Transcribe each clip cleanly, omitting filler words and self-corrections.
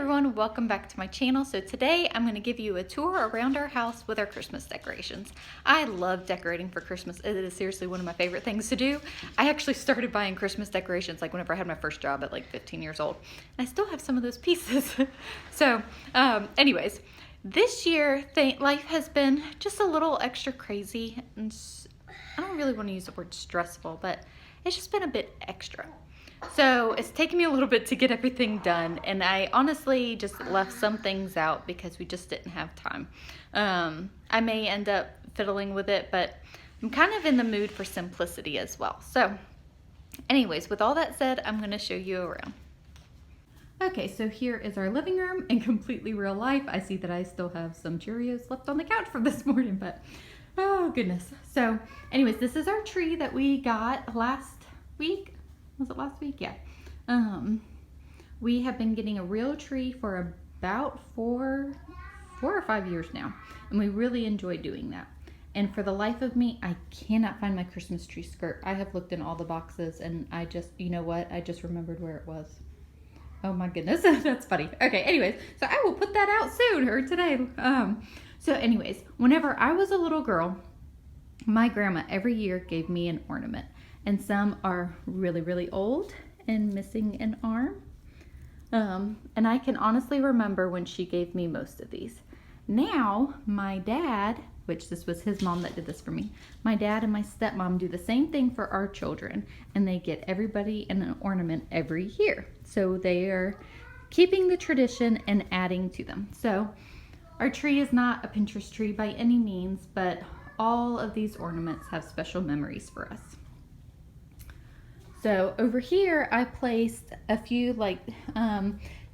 everyone, welcome back to my channel. So today I'm going to give you a tour around our house with our Christmas decorations. I love decorating for Christmas. It is seriously one of my favorite things to do. I actually started buying Christmas decorations like whenever I had my first job at like 15 years old. And I still have some of those pieces. So anyways, this year life has been just a little extra crazy. And I don't really want to use the word stressful, but it's just been a bit extra. So it's taken me a little bit to get everything done, and I honestly just left some things out because we just didn't have time. I may end up fiddling with it, but I'm kind of in the mood for simplicity as well. So anyways, with all that said, I'm going to show you around. Okay, so here is our living room in completely real life. I see that I still have some Cheerios left on the couch from this morning, but oh goodness. So anyways, this is our tree that we got last week. Was it last week? Yeah. We have been getting a real tree for about four or 5 years now, and we really enjoy doing that. And for the life of me, I cannot find my Christmas tree skirt. I have looked in all the boxes, and I just, you know what? I just remembered where it was. Oh my goodness, that's funny. Okay, anyways, so I will put that out soon or today. So anyways, whenever I was a little girl, my grandma every year gave me an ornament. And some are really, really old and missing an arm. And I can honestly remember when she gave me most of these. Now, my dad, which this was his mom that did this for me, my dad and my stepmom do the same thing for our children. And they get everybody an ornament every year. So they are keeping the tradition and adding to them. So our tree is not a Pinterest tree by any means, but all of these ornaments have special memories for us. So over here, I placed a few like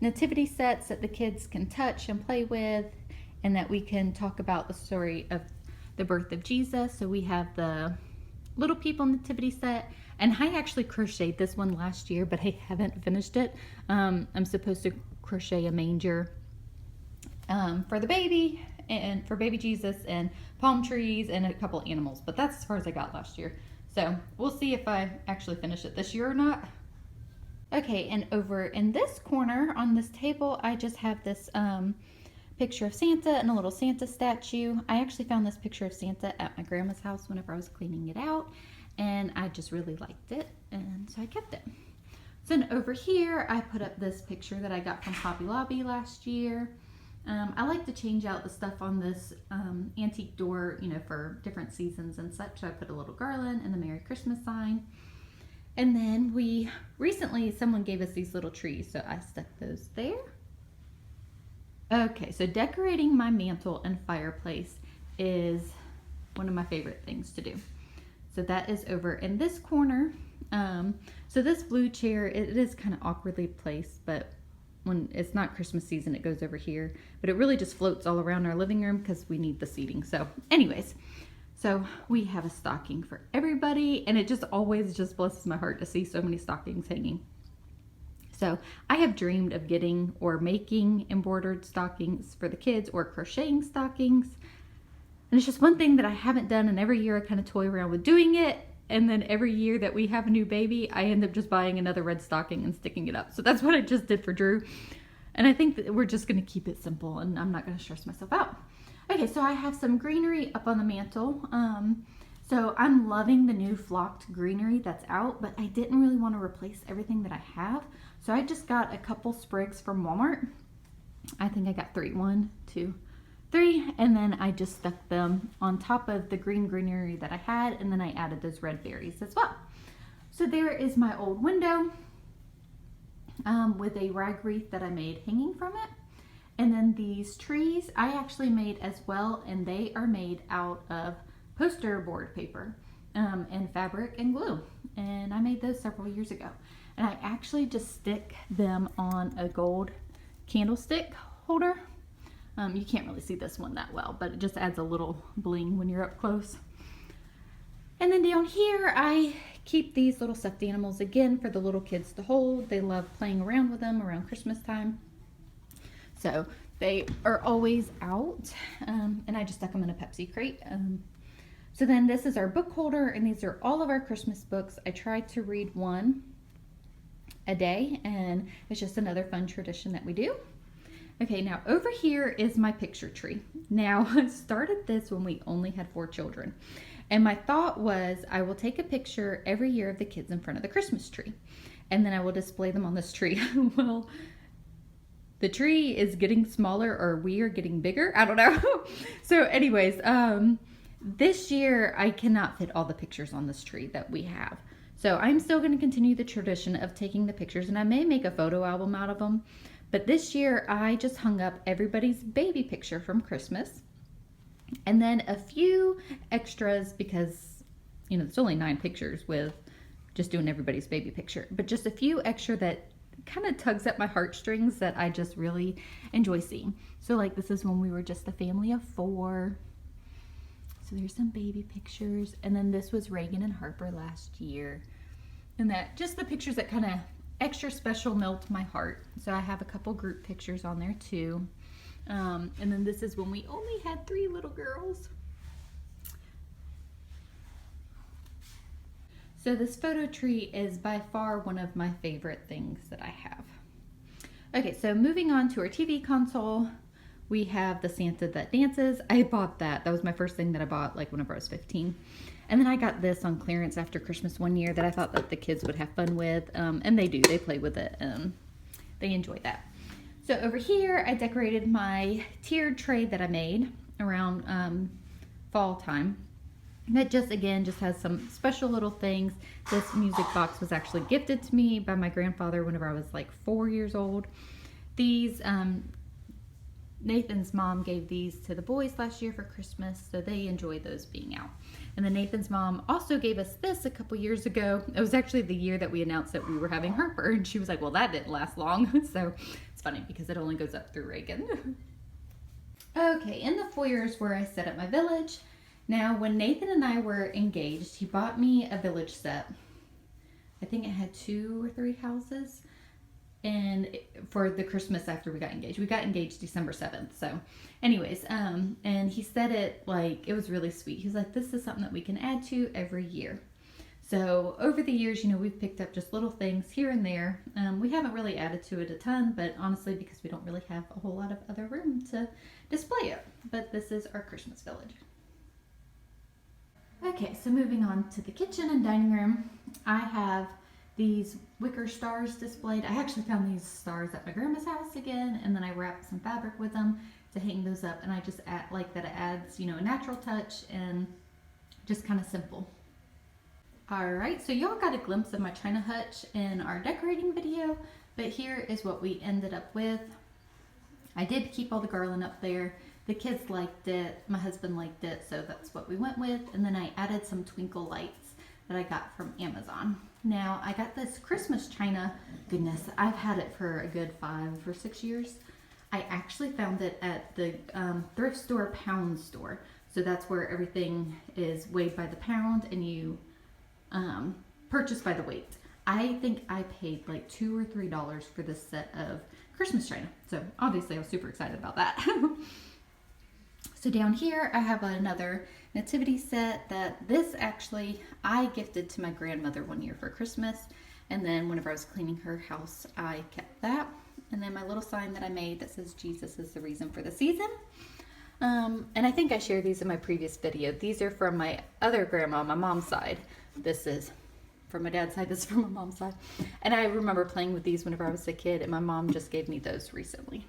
nativity sets that the kids can touch and play with, and that we can talk about the story of the birth of Jesus. So we have the little people nativity set, and I actually crocheted this one last year, but I haven't finished it. I'm supposed to crochet a manger for the baby and for baby Jesus, and palm trees and a couple animals, but that's as far as I got last year. So we'll see if I actually finish it this year or not. Okay, and over in this corner on this table, I just have this picture of Santa and a little Santa statue. I actually found this picture of Santa at my grandma's house whenever I was cleaning it out, and I just really liked it, and so I kept it. So then over here, I put up this picture that I got from Hobby Lobby last year. I like to change out the stuff on this antique door, you know, for different seasons and such. So I put a little garland and the Merry Christmas sign. And then someone gave us these little trees, so I stuck those there. Okay, so decorating my mantle and fireplace is one of my favorite things to do. So that is over in this corner. So this blue chair, it is kind of awkwardly placed, but when it's not Christmas season, it goes over here, but it really just floats all around our living room because we need the seating. So anyways, so we have a stocking for everybody, and it just always just blesses my heart to see so many stockings hanging. So I have dreamed of getting or making embroidered stockings for the kids, or crocheting stockings. And it's just one thing that I haven't done, and every year I kind of toy around with doing it. And then every year that we have a new baby, I end up just buying another red stocking and sticking it up. So that's what I just did for Drew. And I think that we're just going to keep it simple, and I'm not going to stress myself out. Okay, so I have some greenery up on the mantle. So I'm loving the new flocked greenery that's out, but I didn't really want to replace everything that I have. So I just got a couple sprigs from Walmart. I think I got 3, 1, 2, 3, and then I just stuck them on top of the greenery that I had, and then I added those red berries as well. So there is my old window with a rag wreath that I made hanging from it. And then these trees I actually made as well, and they are made out of poster board paper and fabric and glue. And I made those several years ago. And I actually just stick them on a gold candlestick holder. You can't really see this one that well, but it just adds a little bling when you're up close. And then down here, I keep these little stuffed animals again for the little kids to hold. They love playing around with them around Christmas time. So they are always out, and I just stuck them in a Pepsi crate. So then this is our book holder, and these are all of our Christmas books. I try to read one a day, and it's just another fun tradition that we do. Okay, now over here is my picture tree. Now, I started this when we only had 4 children. And my thought was I will take a picture every year of the kids in front of the Christmas tree. And then I will display them on this tree. Well, the tree is getting smaller, or we are getting bigger. I don't know. So anyways, this year I cannot fit all the pictures on this tree that we have. So I'm still going to continue the tradition of taking the pictures, and I may make a photo album out of them. But this year I just hung up everybody's baby picture from Christmas. And then a few extras because, you know, it's only 9 pictures with just doing everybody's baby picture. But just a few extra that kind of tugs at my heartstrings that I just really enjoy seeing. So like this is when we were just a family of 4. So there's some baby pictures. And then this was Reagan and Harper last year. And that just the pictures that kind of extra special melt my heart. So I have a couple group pictures on there too. And then this is when we only had 3 little girls. So this photo tree is by far one of my favorite things that I have. Okay, so moving on to our TV console, we have the Santa that dances. I bought that. That was my first thing that I bought like whenever I was 15. And then I got this on clearance after Christmas one year that I thought that the kids would have fun with. And they do. They play with it. They enjoy that. So over here, I decorated my tiered tray that I made around fall time. That just, again, just has some special little things. This music box was actually gifted to me by my grandfather whenever I was like 4 years old. These, Nathan's mom gave these to the boys last year for Christmas, so they enjoyed those being out. And then Nathan's mom also gave us this a couple years ago. It was actually the year that we announced that we were having Harper, and she was like, well, that didn't last long. So it's funny because it only goes up through Reagan. Okay, in the foyer is where I set up my village. Now, when Nathan and I were engaged, he bought me a village set. I think it had 2 or 3 houses. And for the Christmas after we got engaged December 7th. So anyways, and he said it like, it was really sweet. He's like, this is something that we can add to every year. So over the years, you know, we've picked up just little things here and there. We haven't really added to it a ton, but honestly, because we don't really have a whole lot of other room to display it. But this is our Christmas village. Okay, so moving on to the kitchen and dining room, I have these wicker stars displayed. I actually found these stars at my grandma's house again, and then I wrapped some fabric with them to hang those up, and I just like that it adds, you know, a natural touch and just kind of simple. Alright, so y'all got a glimpse of my China hutch in our decorating video, but here is what we ended up with. I did keep all the garland up there. The kids liked it, my husband liked it, so that's what we went with, and then I added some twinkle lights that I got from Amazon. Now, I got this Christmas china. Goodness, I've had it for a good 5 or 6 years. I actually found it at the thrift store pound store. So that's where everything is weighed by the pound and you purchase by the weight. I think I paid like $2 or $3 for this set of Christmas china. So obviously I was super excited about that. So down here I have another nativity set that this actually I gifted to my grandmother one year for Christmas, and then whenever I was cleaning her house I kept that. And then my little sign that I made that says Jesus is the reason for the season. And I think I shared these in my previous video. These are from my other grandma, my mom's side. This is from my dad's side, this is from my mom's side. And I remember playing with these whenever I was a kid, and my mom just gave me those recently.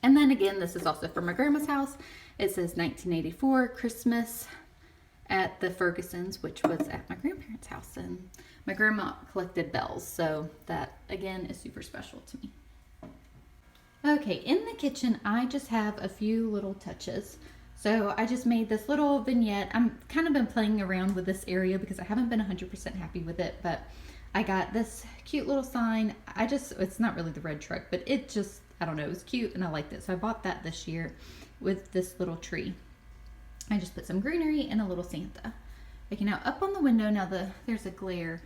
And then again, this is also from my grandma's house. It says 1984 Christmas at the Fergusons, which was at my grandparents' house. And my grandma collected bells, so that again is super special to me. Okay, in the kitchen, I just have a few little touches. So I just made this little vignette. I'm kind of been playing around with this area because I haven't been 100% happy with it, but I got this cute little sign. It's not really the red truck, but it just, I don't know, it was cute and I liked it. So I bought that this year with this little tree. I just put some greenery and a little Santa. Okay, now up on the window, now there's a glare.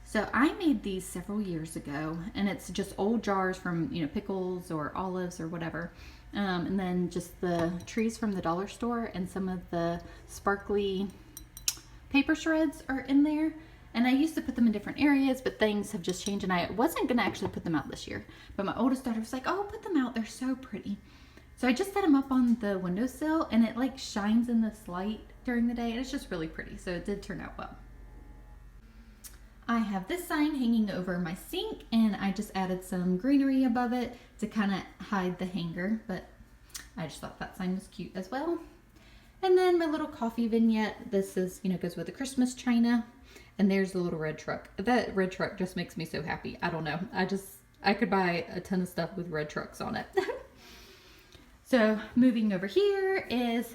So I made these several years ago, and it's just old jars from, you know, pickles or olives or whatever. And then just the trees from the dollar store and some of the sparkly paper shreds are in there. And I used to put them in different areas, but things have just changed, and I wasn't gonna actually put them out this year. But my oldest daughter was like, oh, put them out, they're so pretty. So I just set them up on the windowsill, and it like shines in this light during the day, and it's just really pretty. So it did turn out well. I have this sign hanging over my sink, and I just added some greenery above it to kind of hide the hanger, but I just thought that sign was cute as well. And then my little coffee vignette. This is, goes with the Christmas china. And there's the little red truck. That red truck just makes me so happy. I don't know. I could buy a ton of stuff with red trucks on it. So moving over here is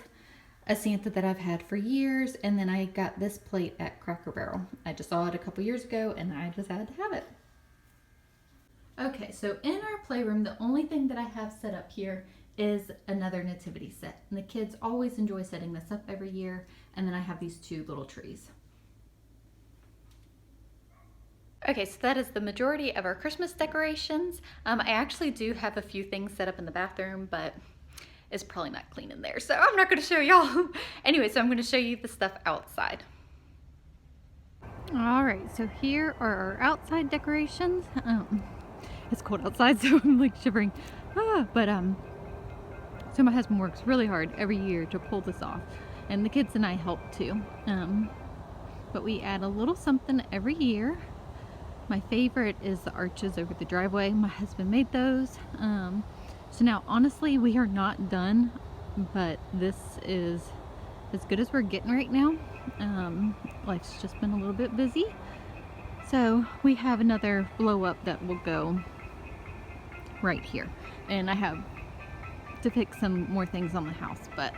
a Santa that I've had for years. And then I got this plate at Cracker Barrel. I just saw it a couple years ago and I just had to have it. Okay, so in our playroom, the only thing that I have set up here is another nativity set. And the kids always enjoy setting this up every year. And then I have these two little trees. Okay, so that is the majority of our Christmas decorations. I actually do have a few things set up in the bathroom, but it's probably not clean in there, so I'm not going to show y'all. Anyway, so I'm going to show you the stuff outside. All right, so here are our outside decorations. It's cold outside, so I'm like shivering. So my husband works really hard every year to pull this off, and the kids and I help too. But we add a little something every year. My favorite is the arches over the driveway. My husband made those. So now, honestly, we are not done, but this is as good as we're getting right now. Life's just been a little bit busy. So we have another blow up that will go right here. And I have to pick some more things on the house, but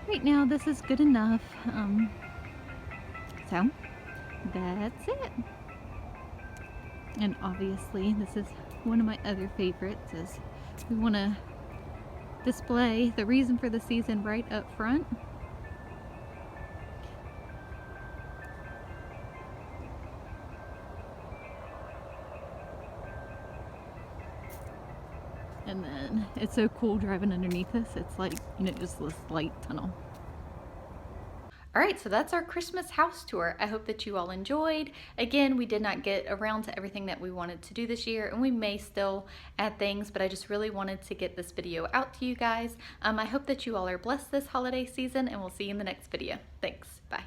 right now this is good enough. So that's it. And obviously this is one of my other favorites, is we want to display the reason for the season right up front. And then it's so cool driving underneath this. It's like, just this light tunnel. All right, so that's our Christmas house tour. I hope that you all enjoyed. Again, we did not get around to everything that we wanted to do this year, and we may still add things, but I just really wanted to get this video out to you guys. I hope that you all are blessed this holiday season, and we'll see you in the next video. Thanks, bye.